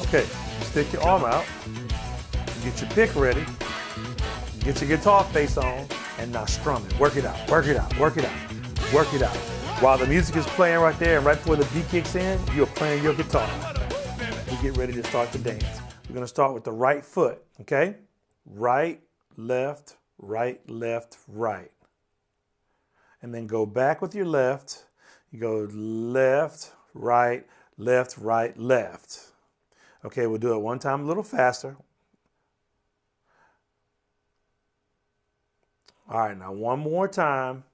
Okay, stick your arm out, get your pick ready, get your guitar face on, and now strum it. Work it out, work it out, work it out, work it out. While the music is playing right there and right before the beat kicks in, you're playing your guitar. We get ready to start the dance. We're gonna start with the right foot, okay? Right, left, right, left, right. And then go back with your left. You go left, right, left, right, left. Okay, we'll do it one time a little faster. All right, now one more time.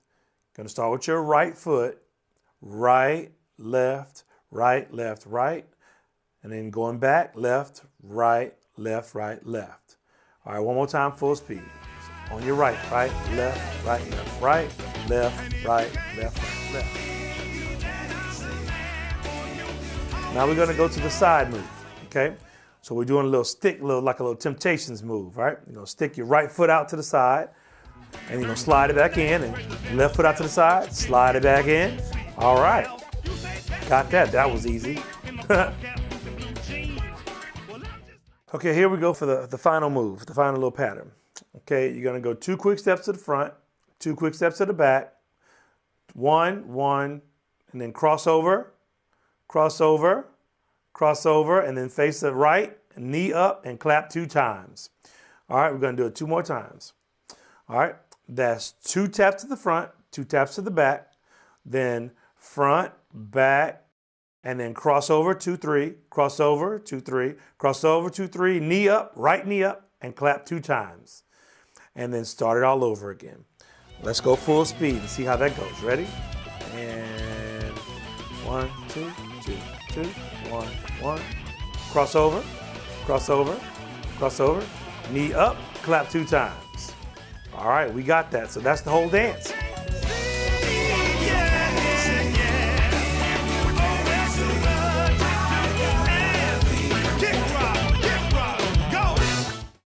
Gonna start with your right foot. Right, left, right, left, right. And then going back, left, right, left, right, left. All right, one more time, full speed. On your right, right, left, right, left, right, left, right, left, right, left. Now we're gonna go to the side move, okay? So we're doing a little stick, like a little Temptations move, right? You're gonna stick your right foot out to the side, and you're gonna slide it back in, and left foot out to the side, slide it back in. All right, got that, that was easy. Okay, here we go for the final move, the final little pattern. Okay, you're gonna go 2 quick steps to the front, 2 quick steps to the back, one, and then cross over, cross over, cross over, and then face the right, knee up, and clap 2 times. All right, we're gonna do it 2 more times. All right, that's 2 taps to the front, 2 taps to the back, then front, back, and then cross over, 2, 3, cross over, 2, 3, cross over, 2, 3, knee up, right knee up, and clap 2 times. And then start it all over again. Let's go full speed and see how that goes. Ready? And 1, 2, 2, 2, 1, 1. Cross over, cross over, cross over, knee up, clap 2 times. All right, we got that. So that's the whole dance.